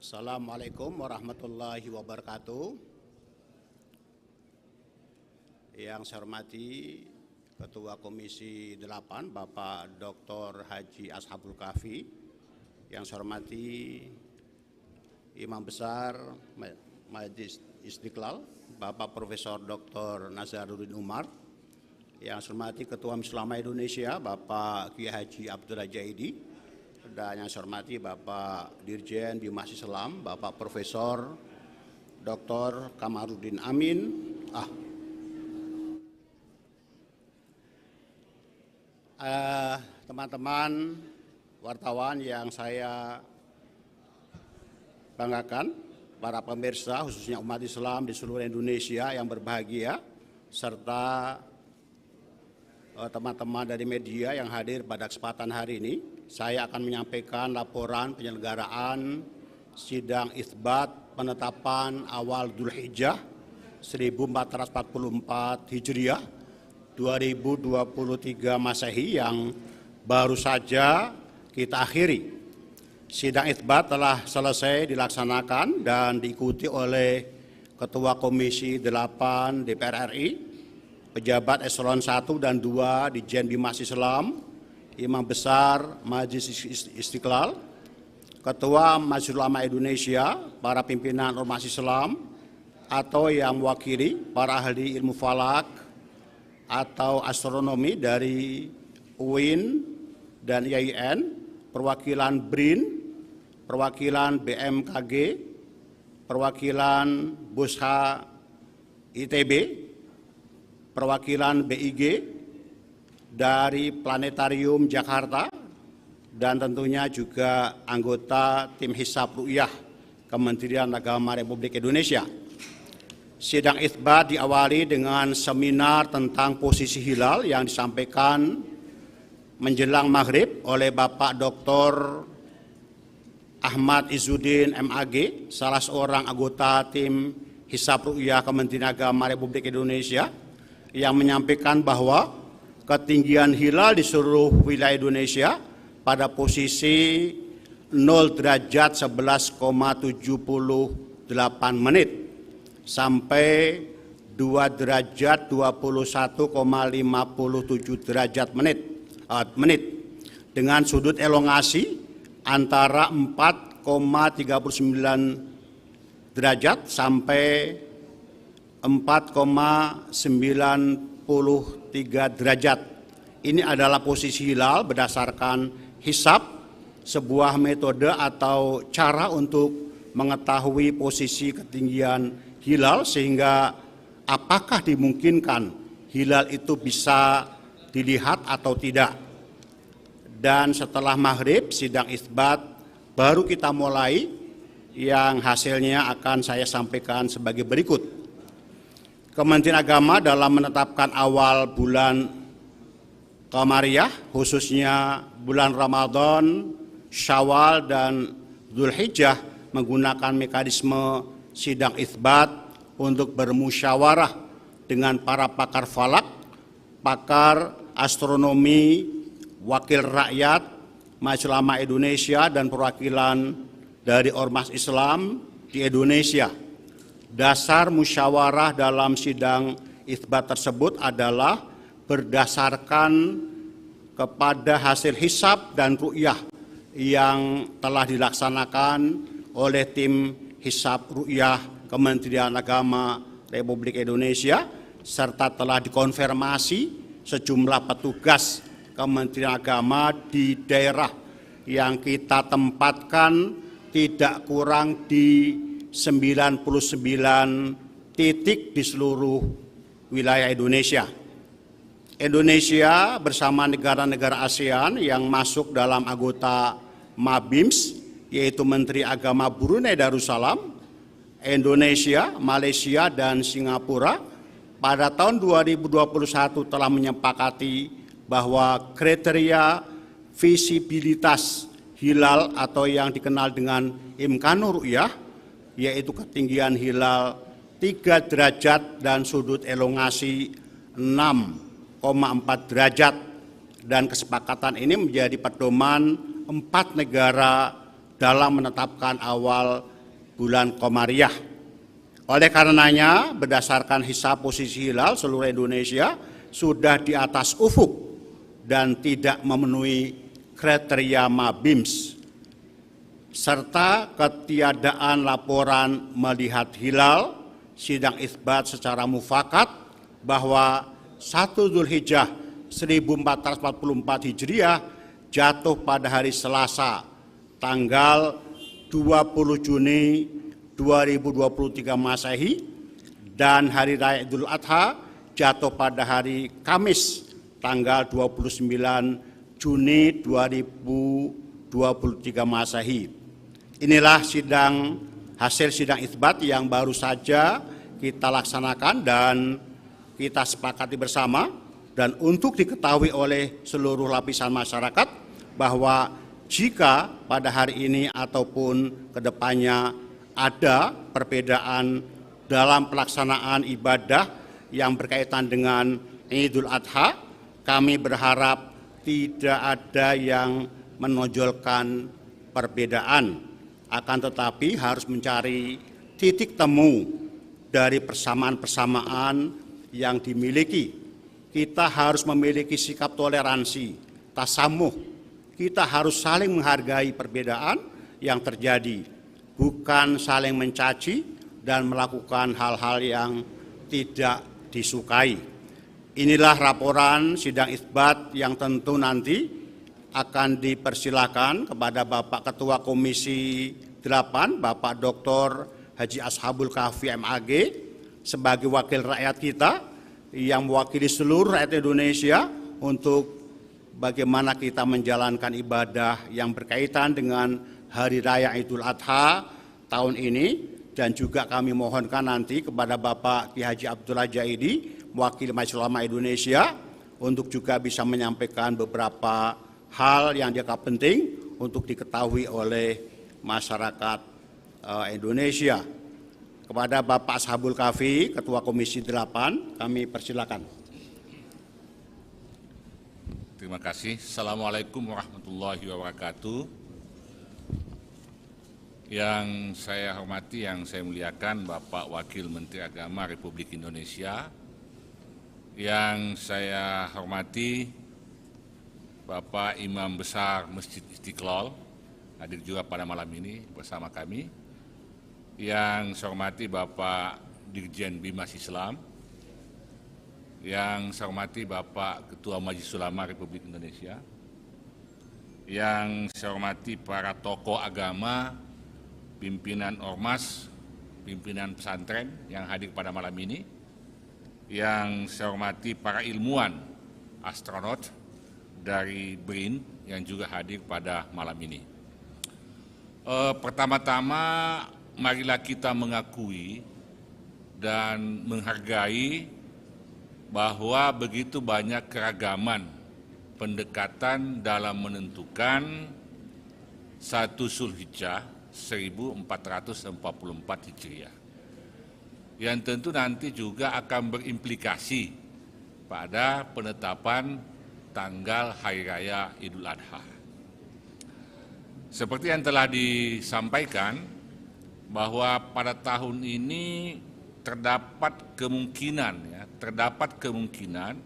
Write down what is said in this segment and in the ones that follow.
Assalamualaikum warahmatullahi wabarakatuh. Yang saya hormati Ketua Komisi 8 Bapak Dr. Haji Ashabul Kahfi. Yang saya hormati Imam Besar Majelis Istiqlal Bapak Profesor Dr. Nazaruddin Umar. Yang saya hormati Ketua Majelis Ulama Indonesia Bapak Kiai Haji Abdullah Jaidi. Dan yang saya hormati Bapak Dirjen Bimas Islam, Bapak Profesor Dr. Kamarudin Amin. Teman-teman wartawan yang saya banggakan, para pemirsa khususnya umat Islam di seluruh Indonesia yang berbahagia, serta teman-teman dari media yang hadir pada kesempatan hari ini. Saya akan menyampaikan laporan penyelenggaraan sidang itsbat penetapan awal Dzulhijjah 1444 Hijriah 2023 Masehi yang baru saja kita akhiri. Sidang itsbat telah selesai dilaksanakan dan diikuti oleh Ketua Komisi 8 DPR RI, pejabat eselon 1 dan 2 Ditjen Bimas Islam, Imam Besar Majelis Istiqlal, Ketua Majelis Ulama Indonesia, para pimpinan ormas Islam atau yang mewakili para ahli ilmu falak atau astronomi dari UIN dan IAIN, perwakilan BRIN, perwakilan BMKG, perwakilan Busha ITB, perwakilan BIG, dari Planetarium Jakarta, dan tentunya juga anggota tim Hisab Ru'yah Kementerian Agama Republik Indonesia. Sidang itsbat diawali dengan seminar tentang posisi hilal yang disampaikan menjelang maghrib oleh Bapak Dr. Ahmad Izzuddin MAG, salah seorang anggota tim Hisab Ru'yah Kementerian Agama Republik Indonesia, yang menyampaikan bahwa ketinggian hilal di seluruh wilayah Indonesia pada posisi 0 derajat 11,78 menit sampai 2 derajat 21,57 derajat menit dengan sudut elongasi antara 4,39 derajat sampai 4,93 derajat. Ini adalah posisi hilal berdasarkan hisab, sebuah metode atau cara untuk mengetahui posisi ketinggian hilal sehingga apakah dimungkinkan hilal itu bisa dilihat atau tidak. Dan setelah maghrib sidang itsbat baru kita mulai, yang hasilnya akan saya sampaikan sebagai berikut. Kementerian Agama dalam menetapkan awal bulan Qamariyah, khususnya bulan Ramadan, Syawal, dan Dzulhijjah, menggunakan mekanisme sidang itsbat untuk bermusyawarah dengan para pakar falak, pakar astronomi, wakil rakyat, Majelis Ulama Indonesia, dan perwakilan dari ormas Islam di Indonesia. Dasar musyawarah dalam sidang itsbat tersebut adalah berdasarkan kepada hasil hisab dan ru'yah yang telah dilaksanakan oleh tim hisab ru'yah Kementerian Agama Republik Indonesia, serta telah dikonfirmasi sejumlah petugas Kementerian Agama di daerah yang kita tempatkan tidak kurang di 99 titik di seluruh wilayah Indonesia. Indonesia bersama negara-negara ASEAN yang masuk dalam anggota MABIMS, yaitu Menteri Agama Brunei Darussalam, Indonesia, Malaysia, dan Singapura, pada tahun 2021 telah menyepakati bahwa kriteria visibilitas hilal atau yang dikenal dengan Imkanur Ru'yah, yaitu ketinggian hilal 3 derajat dan sudut elongasi 6,4 derajat, dan kesepakatan ini menjadi pedoman 4 negara dalam menetapkan awal bulan Komariah. Oleh karenanya, berdasarkan hisab posisi hilal seluruh Indonesia sudah di atas ufuk dan tidak memenuhi kriteria MABIMS, serta ketiadaan laporan melihat hilal, sidang isbat secara mufakat bahwa 1 Zulhijjah 1444 Hijriah jatuh pada hari Selasa tanggal 20 Juni 2023 Masehi, dan Hari Raya Idul Adha jatuh pada hari Kamis tanggal 29 Juni 2023 Masehi. Inilah hasil sidang isbat yang baru saja kita laksanakan dan kita sepakati bersama, dan untuk diketahui oleh seluruh lapisan masyarakat bahwa jika pada hari ini ataupun kedepannya ada perbedaan dalam pelaksanaan ibadah yang berkaitan dengan Idul Adha, kami berharap tidak ada yang menonjolkan perbedaan, akan tetapi harus mencari titik temu dari persamaan-persamaan yang dimiliki. Kita harus memiliki sikap toleransi, tasamuh. Kita harus saling menghargai perbedaan yang terjadi, bukan saling mencaci dan melakukan hal-hal yang tidak disukai. Inilah laporan sidang isbat yang tentu nanti akan dipersilakan kepada Bapak Ketua Komisi 8, Bapak Dr. Haji Ashabul Kahfi MAG, sebagai wakil rakyat kita yang mewakili seluruh rakyat Indonesia untuk bagaimana kita menjalankan ibadah yang berkaitan dengan Hari Raya Idul Adha tahun ini, dan juga kami mohonkan nanti kepada Bapak Ki Haji Abdullah Jaidi, mewakili Majelis Ulama Indonesia, untuk juga bisa menyampaikan beberapa hal yang dianggap penting untuk diketahui oleh masyarakat Indonesia. Kepada Bapak Ashabul Kahfi, Ketua Komisi 8, kami persilakan. Terima kasih. Assalamualaikum warahmatullahi wabarakatuh. Yang saya hormati, yang saya muliakan Bapak Wakil Menteri Agama Republik Indonesia, yang saya hormati Bapak Imam Besar Masjid Istiqlal, hadir juga pada malam ini bersama kami, yang saya hormati Bapak Dirjen Bimas Islam, yang saya hormati Bapak Ketua Majelis Ulama Republik Indonesia, yang saya hormati para tokoh agama, pimpinan ormas, pimpinan pesantren yang hadir pada malam ini, yang saya hormati para ilmuwan astronot dari BRIN yang juga hadir pada malam ini. Pertama-tama, marilah kita mengakui dan menghargai bahwa begitu banyak keragaman pendekatan dalam menentukan 1 Zulhijjah 1444 Hijriah, yang tentu nanti juga akan berimplikasi pada penetapan tanggal Hari Raya Idul Adha. Seperti yang telah disampaikan, bahwa pada tahun ini terdapat kemungkinan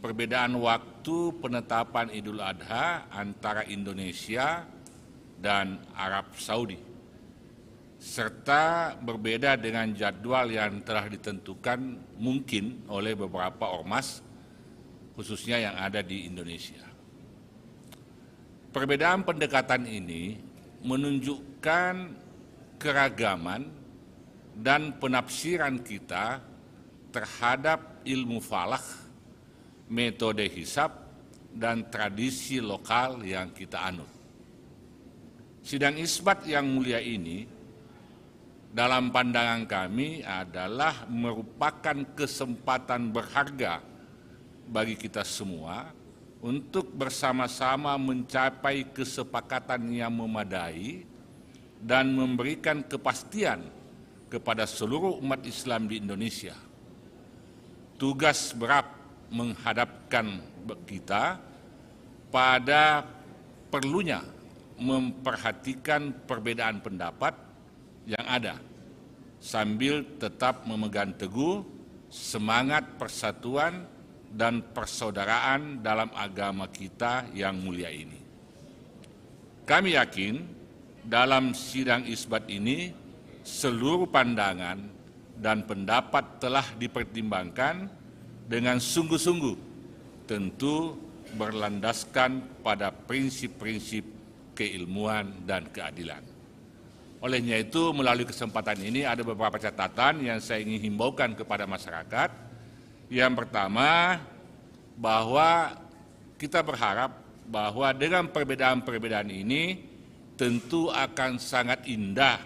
perbedaan waktu penetapan Idul Adha antara Indonesia dan Arab Saudi, serta berbeda dengan jadwal yang telah ditentukan mungkin oleh beberapa ormas, khususnya yang ada di Indonesia. Perbedaan pendekatan ini menunjukkan keragaman dan penafsiran kita terhadap ilmu falak, metode hisab, dan tradisi lokal yang kita anut. Sidang isbat yang mulia ini dalam pandangan kami adalah merupakan kesempatan berharga bagi kita semua untuk bersama-sama mencapai kesepakatan yang memadai dan memberikan kepastian kepada seluruh umat Islam di Indonesia. Tugas berat menghadapkan kita pada perlunya memperhatikan perbedaan pendapat yang ada, sambil tetap memegang teguh semangat persatuan dan persaudaraan dalam agama kita yang mulia ini. Kami yakin dalam sidang isbat ini seluruh pandangan dan pendapat telah dipertimbangkan dengan sungguh-sungguh, tentu berlandaskan pada prinsip-prinsip keilmuan dan keadilan. Olehnya itu, melalui kesempatan ini ada beberapa catatan yang saya ingin himbaukan kepada masyarakat. Yang pertama, bahwa kita berharap bahwa dengan perbedaan-perbedaan ini tentu akan sangat indah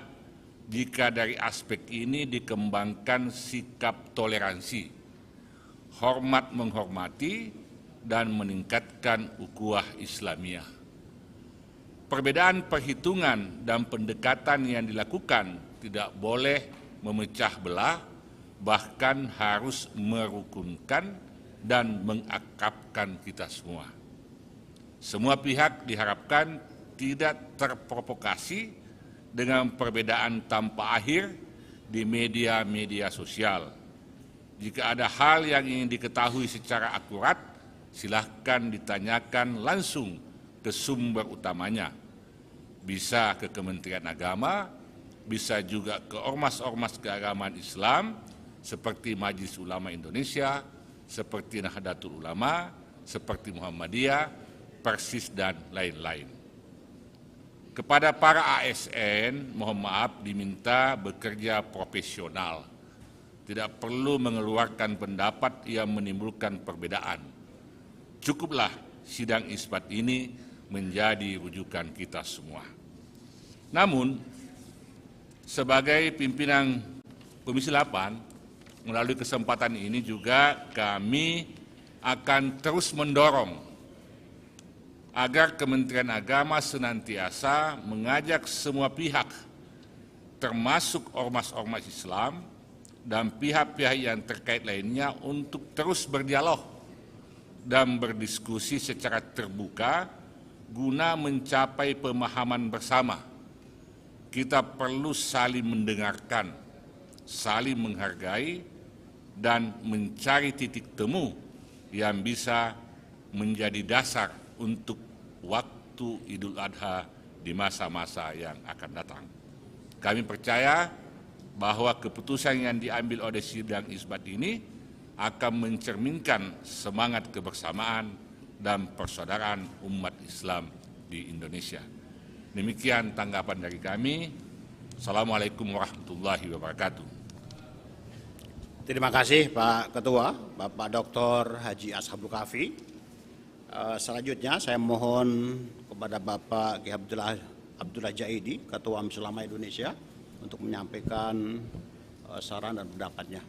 jika dari aspek ini dikembangkan sikap toleransi, hormat menghormati, dan meningkatkan ukhuwah Islamiyah. Perbedaan perhitungan dan pendekatan yang dilakukan tidak boleh memecah belah, bahkan harus merukunkan dan mengakrabkan kita semua. Semua pihak diharapkan tidak terprovokasi dengan perbedaan tanpa akhir di media-media sosial. Jika ada hal yang ingin diketahui secara akurat, silakan ditanyakan langsung ke sumber utamanya. Bisa ke Kementerian Agama, bisa juga ke ormas-ormas keagamaan Islam seperti Majelis Ulama Indonesia, seperti Nahdlatul Ulama, seperti Muhammadiyah, Persis, dan lain-lain. Kepada para ASN, mohon maaf, diminta bekerja profesional. Tidak perlu mengeluarkan pendapat yang menimbulkan perbedaan. Cukuplah sidang isbat ini menjadi rujukan kita semua. Namun, sebagai pimpinan Komisi 8, melalui kesempatan ini juga kami akan terus mendorong agar Kementerian Agama senantiasa mengajak semua pihak, termasuk ormas-ormas Islam dan pihak-pihak yang terkait lainnya untuk terus berdialog dan berdiskusi secara terbuka guna mencapai pemahaman bersama. Kita perlu saling mendengarkan, saling menghargai, dan mencari titik temu yang bisa menjadi dasar untuk waktu Idul Adha di masa-masa yang akan datang. Kami percaya bahwa keputusan yang diambil oleh sidang isbat ini akan mencerminkan semangat kebersamaan dan persaudaraan umat Islam di Indonesia. Demikian tanggapan dari kami. Assalamualaikum warahmatullahi wabarakatuh. Terima kasih Pak Ketua, Bapak Dr. Haji Ashabul Kafi. Selanjutnya saya mohon kepada Bapak Ki Abdullah Jaidi, Ketua Majelis Ulama Indonesia, untuk menyampaikan saran dan pendapatnya.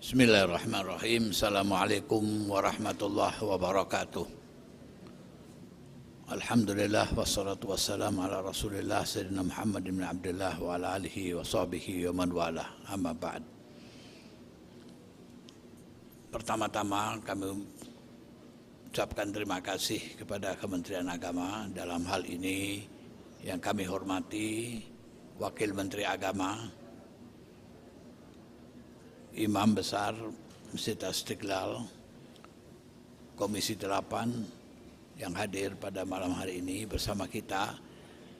Bismillahirrahmanirrahim. Assalamualaikum warahmatullahi wabarakatuh. Alhamdulillah wassalatu wassalamu ala Rasulillah Sayyidina Muhammad bin Abdullah wa ala alihi wa sahbihi wa man wala. Amma ba'd. Pertama-tama kami ucapkan terima kasih kepada Kementerian Agama dalam hal ini yang kami hormati Wakil Menteri Agama, Imam Besar Masjid Istiqlal, Komisi 8 yang hadir pada malam hari ini bersama kita,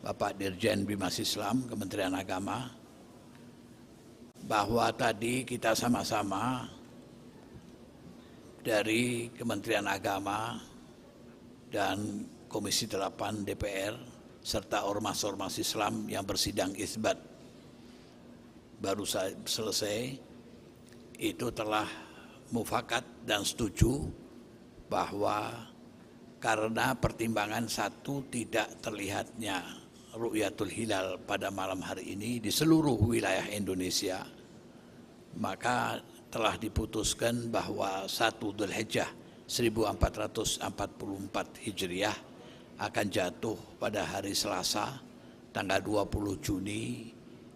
Bapak Dirjen Bimas Islam Kementerian Agama, bahwa tadi kita sama-sama dari Kementerian Agama dan Komisi 8 DPR serta ormas-ormas Islam yang bersidang isbat baru selesai, itu telah mufakat dan setuju bahwa karena pertimbangan satu tidak terlihatnya ru'yatul hilal pada malam hari ini di seluruh wilayah Indonesia, maka telah diputuskan bahwa 1 Dzulhijjah 1444 Hijriah akan jatuh pada hari Selasa tanggal 20 Juni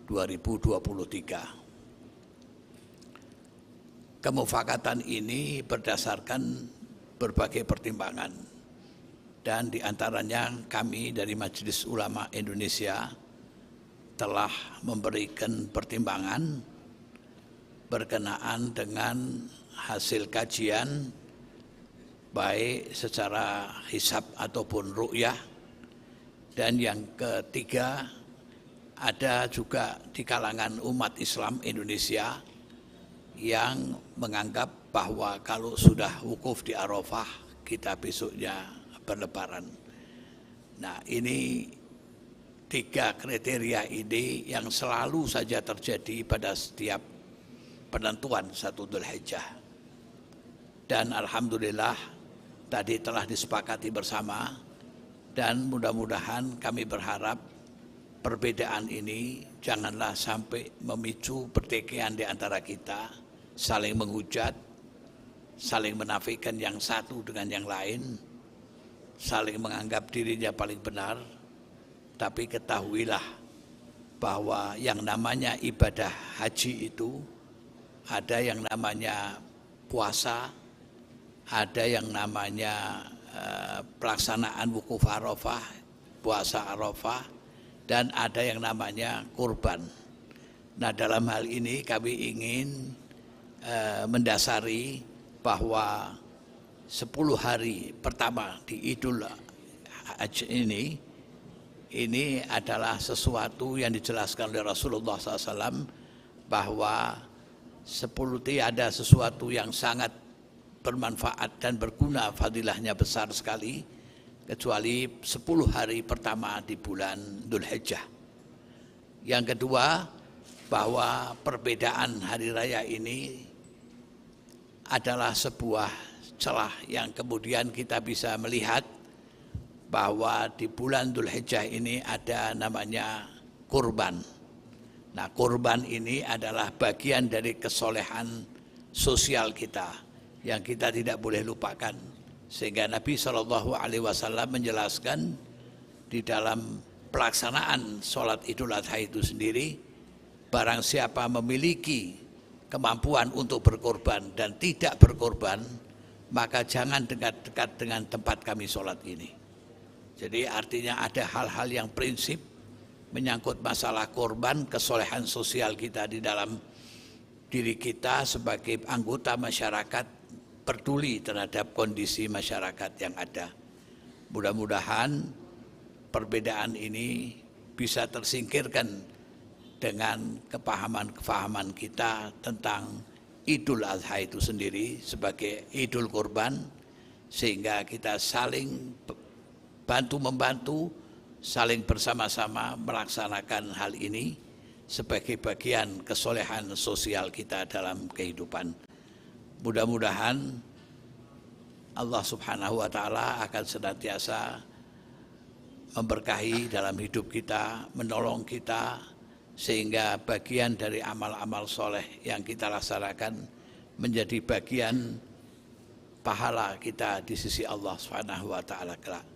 2023. Kemufakatan ini berdasarkan berbagai pertimbangan, dan diantaranya kami dari Majelis Ulama Indonesia telah memberikan pertimbangan berkenaan dengan hasil kajian baik secara hisab ataupun ru'yah. Dan yang ketiga, ada juga di kalangan umat Islam Indonesia yang menganggap bahwa kalau sudah wukuf di Arafah, kita besoknya berlebaran. Nah, ini tiga kriteria ini yang selalu saja terjadi pada setiap penentuan 1 Dzulhijjah. Dan alhamdulillah tadi telah disepakati bersama, dan mudah-mudahan kami berharap perbedaan ini janganlah sampai memicu pertikaian di antara kita, saling menghujat, saling menafikan yang satu dengan yang lain, saling menganggap dirinya paling benar. Tapi ketahuilah bahwa yang namanya ibadah haji itu ada yang namanya puasa, ada yang namanya pelaksanaan wukuf Arafah, puasa Arafah, dan ada yang namanya kurban. Nah, dalam hal ini kami ingin mendasari bahwa 10 hari pertama di Idul Haji ini adalah sesuatu yang dijelaskan oleh Rasulullah SAW bahwa ada sesuatu yang sangat bermanfaat dan berguna, fadilahnya besar sekali, kecuali 10 hari pertama di bulan Dzulhijjah. Yang kedua, bahwa perbedaan hari raya ini adalah sebuah celah yang kemudian kita bisa melihat bahwa di bulan Dzulhijjah ini ada namanya kurban. Nah, kurban ini adalah bagian dari kesolehan sosial kita yang kita tidak boleh lupakan. Sehingga Nabi SAW menjelaskan di dalam pelaksanaan sholat Idul Adha itu sendiri, barang siapa memiliki kemampuan untuk berkorban dan tidak berkorban, maka jangan dekat-dekat dengan tempat kami sholat ini. Jadi artinya ada hal-hal yang prinsip menyangkut masalah korban, kesolehan sosial kita di dalam diri kita sebagai anggota masyarakat, peduli terhadap kondisi masyarakat yang ada. Mudah-mudahan perbedaan ini bisa tersingkirkan dengan kepahaman-kepahaman kita tentang Idul Adha itu sendiri sebagai Idul Kurban, sehingga kita saling bantu-membantu, saling bersama-sama melaksanakan hal ini sebagai bagian kesolehan sosial kita dalam kehidupan. Mudah-mudahan Allah Subhanahu wa Ta'ala akan senantiasa memberkahi dalam hidup kita, menolong kita, sehingga bagian dari amal-amal soleh yang kita laksanakan menjadi bagian pahala kita di sisi Allah Subhanahu wa Ta'ala kelak.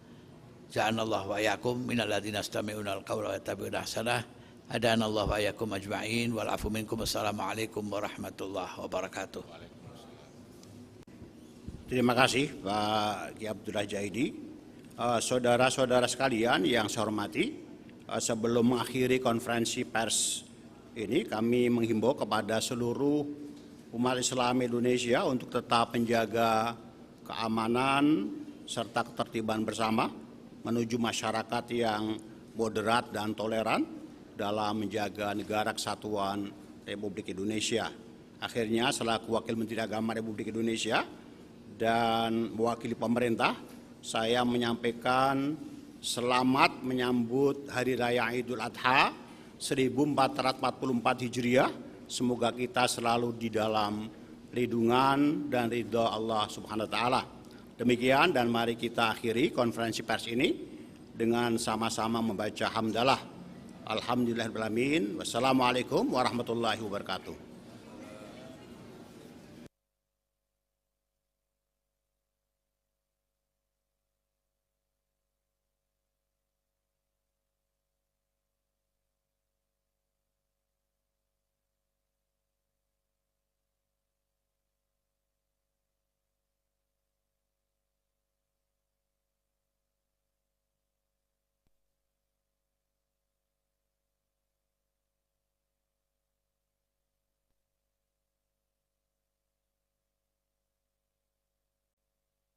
Ja'anallahu wa yakum minal ladzina yastami'unal qawla wa yattabi'una ahsanah. Hadanallahu wa yakum ajma'in wal afu minkum. Assalamualaikum warahmatullahi wabarakatuh. Terima kasih Pak Kiai Abdullah Jaidi. Saudara-saudara sekalian yang saya hormati, sebelum mengakhiri konferensi pers ini, kami menghimbau kepada seluruh umat Islam Indonesia untuk tetap menjaga keamanan serta ketertiban bersama menuju masyarakat yang moderat dan toleran dalam menjaga negara kesatuan Republik Indonesia. Akhirnya, selaku Wakil Menteri Agama Republik Indonesia dan mewakili pemerintah, saya menyampaikan selamat menyambut Hari Raya Idul Adha 1444 Hijriah. Semoga kita selalu di dalam lindungan dan ridha Allah Subhanahu wa Ta'ala. Demikian, dan mari kita akhiri konferensi pers ini dengan sama-sama membaca hamdalah. Alhamdulillahirabbil alamin. Wassalamualaikum warahmatullahi wabarakatuh.